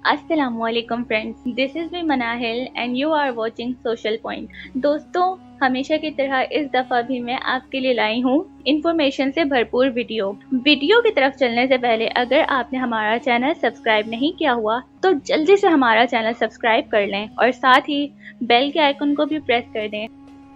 अस्सलाम वालेकुम friends, this is me Manahil and you are watching social point. दोस्तों, हमेशा की तरह इस दफ़ा भी मैं आपके लिए लाई हूँ इंफॉर्मेशन से भरपूर वीडियो की तरफ चलने से पहले अगर आपने हमारा चैनल सब्सक्राइब नहीं किया हुआ तो जल्दी से हमारा चैनल सब्सक्राइब कर लें और साथ ही बेल के आइकन को भी प्रेस कर दें।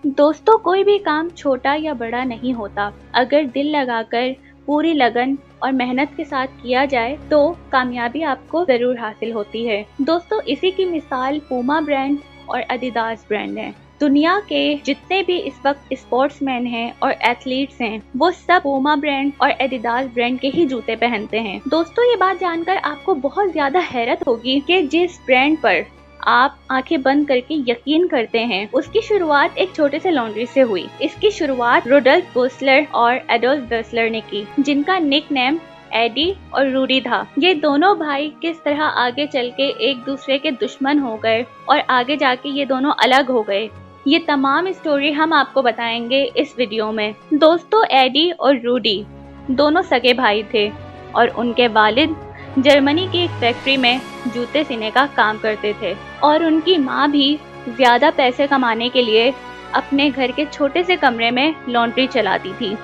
दोस्तों, कोई भी काम छोटा या बड़ा नहीं होता। अगर दिल लगाकर पूरी लगन और मेहनत के साथ किया जाए तो कामयाबी आपको जरूर हासिल होती है। दोस्तों, इसी की मिसाल पूमा ब्रांड और एडिडास ब्रांड है। दुनिया के जितने भी इस वक्त स्पोर्ट्समैन हैं और एथलीट्स हैं, वो सब पूमा ब्रांड और एडिडास ब्रांड के ही जूते पहनते हैं। दोस्तों, ये बात जानकर आपको बहुत ज्यादा हैरत होगी कि जिस ब्रांड पर आप आंखें बंद करके यकीन करते हैं, उसकी शुरुआत एक छोटे से लॉन्ड्री से हुई। इसकी शुरुआत रुडोल्फ बोसलर और एडोल्फ बेसलर ने की, जिनका निक नेम एडी और रूडी था। ये दोनों भाई किस तरह आगे चल के एक दूसरे के दुश्मन हो गए और आगे जाके ये दोनों अलग हो गए, ये तमाम स्टोरी हम आपको बताएंगे इस वीडियो में। दोस्तों, एडी और रूडी दोनों सगे भाई थे और उनके वालिद जर्मनी की एक फैक्ट्री में जूते सीने का काम करते थे और उनकी माँ भी ज्यादा पैसे कमाने के लिए अपने घर के छोटे से कमरे में लॉन्ड्री चलाती थी।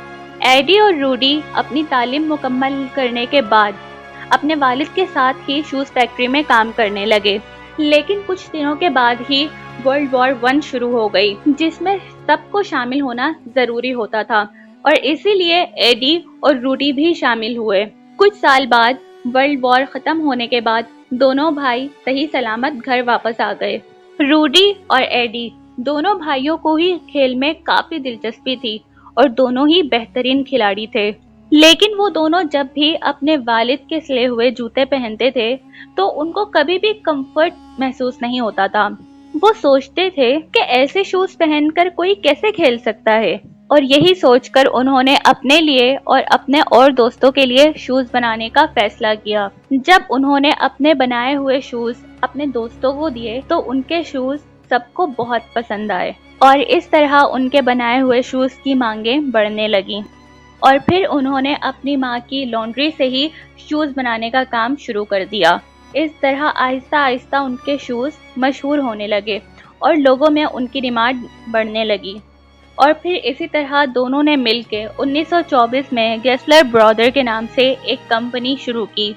एडी और रूडी अपनी तालीम मुकम्मल करने के बाद अपने वालिद के साथ ही शूज फैक्ट्री में काम करने लगे, लेकिन कुछ दिनों के बाद ही वर्ल्ड वॉर 1 शुरू हो गई, जिसमें सबको शामिल होना जरूरी होता था और इसीलिए एडी और रूडी भी शामिल हुए। कुछ साल बाद वर्ल्ड वॉर खत्म होने के बाद दोनों भाई सही सलामत घर वापस आ गए। रूडी और एडी दोनों भाइयों को ही खेल में काफी दिलचस्पी थी और दोनों ही बेहतरीन खिलाड़ी थे, लेकिन वो दोनों जब भी अपने वालिद के सिले हुए जूते पहनते थे तो उनको कभी भी कंफर्ट महसूस नहीं होता था। वो सोचते थे कि ऐसे शूज पहनकर कोई कैसे खेल सकता है, और यही सोचकर उन्होंने अपने लिए और अपने और दोस्तों के लिए शूज बनाने का फैसला किया। जब उन्होंने अपने बनाए हुए शूज अपने दोस्तों को दिए तो उनके शूज सबको बहुत पसंद आए और इस तरह उनके बनाए हुए शूज की मांगें बढ़ने लगी और फिर उन्होंने अपनी माँ की लॉन्ड्री से ही शूज बनाने का काम शुरू कर दिया। इस तरह आहिस्ता आहिस्ता उनके शूज मशहूर होने लगे और लोगों में उनकी डिमांड बढ़ने लगी और फिर इसी तरह दोनों ने मिलकर 1924 में गेसलर ब्रदर के नाम से एक कंपनी शुरू की।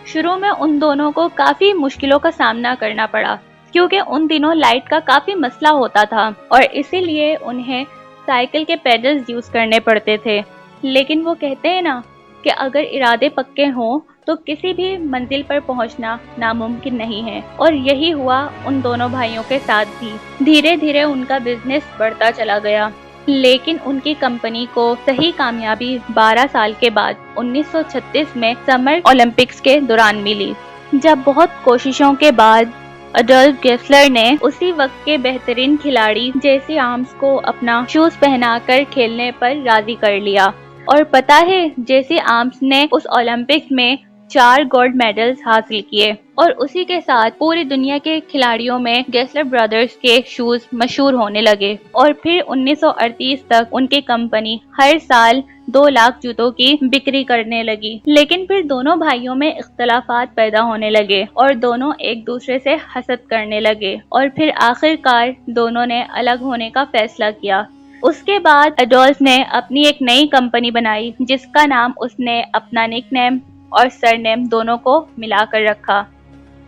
शुरू में उन दोनों को काफी मुश्किलों का सामना करना पड़ा क्योंकि उन दिनों लाइट का काफी मसला होता था और इसीलिए उन्हें साइकिल के पेडल्स यूज करने पड़ते थे। लेकिन वो कहते हैं ना कि अगर इरादे पक्के हों तो किसी भी मंजिल पर पहुंचना नामुमकिन नहीं है, और यही हुआ उन दोनों भाइयों के साथ भी। धीरे धीरे उनका बिजनेस बढ़ता चला गया, लेकिन उनकी कंपनी को सही कामयाबी 12 साल के बाद 1936 में समर ओलंपिक्स के दौरान मिली, जब बहुत कोशिशों के बाद एडोल्फ गेसलर ने उसी वक्त के बेहतरीन खिलाड़ी जेसी आर्म्स को अपना शूज पहनाकर खेलने पर राजी कर लिया। और पता है, जेसी आर्म्स ने उस ओलंपिक्स में 4 गोल्ड मेडल्स हासिल किए और उसी के साथ पूरी दुनिया के खिलाड़ियों में गेसलर ब्रदर्स के शूज मशहूर होने लगे और फिर 1938 तक उनकी कंपनी हर साल 2 लाख जूतों की बिक्री करने लगी। लेकिन फिर दोनों भाइयों में इख्तलाफात पैदा होने लगे और दोनों एक दूसरे से हसद करने लगे और फिर आखिरकार दोनों ने अलग होने का फैसला किया। उसके बाद एडोल्फ ने अपनी एक नई कंपनी बनाई जिसका नाम उसने अपना निकनेम और सरनेम दोनों को मिलाकर रखा,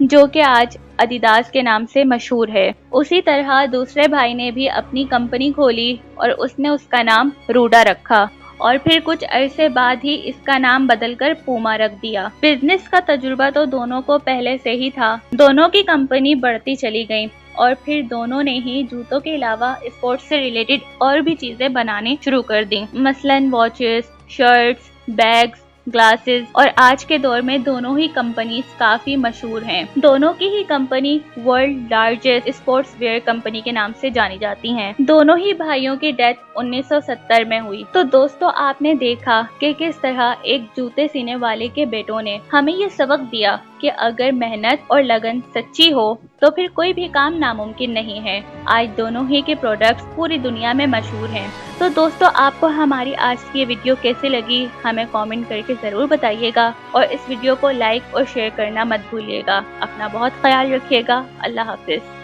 जो कि आज एडिडास के नाम से मशहूर है। उसी तरह दूसरे भाई ने भी अपनी कंपनी खोली और उसने उसका नाम रूडा रखा और फिर कुछ अरसे बाद ही इसका नाम बदलकर पूमा रख दिया। बिजनेस का तजुर्बा तो दोनों को पहले से ही था। दोनों की कंपनी बढ़ती चली गई और फिर दोनों ने ही जूतों के अलावा स्पोर्ट्स से रिलेटेड और भी चीजें बनानी शुरू कर दी, मसलन वॉचेस, शर्ट्स, बैग्स, ग्लासेस, और आज के दौर में दोनों ही कंपनीज काफी मशहूर हैं। दोनों की ही company world largest sportswear company के नाम से जानी जाती हैं। दोनों ही भाइयों की डेथ 1970 में हुई। तो दोस्तों, आपने देखा कि किस तरह एक जूते सीने वाले के बेटों ने हमें ये सबक दिया कि अगर मेहनत और लगन सच्ची हो तो फिर कोई भी काम नामुमकिन नहीं है। आज दोनों ही के प्रोडक्ट्स पूरी दुनिया में मशहूर हैं। तो दोस्तों, आपको हमारी आज की ये वीडियो कैसे लगी हमें कमेंट करके ज़रूर बताइएगा, और इस वीडियो को लाइक और शेयर करना मत भूलिएगा। अपना बहुत ख्याल रखिएगा। अल्लाह हाफिज़।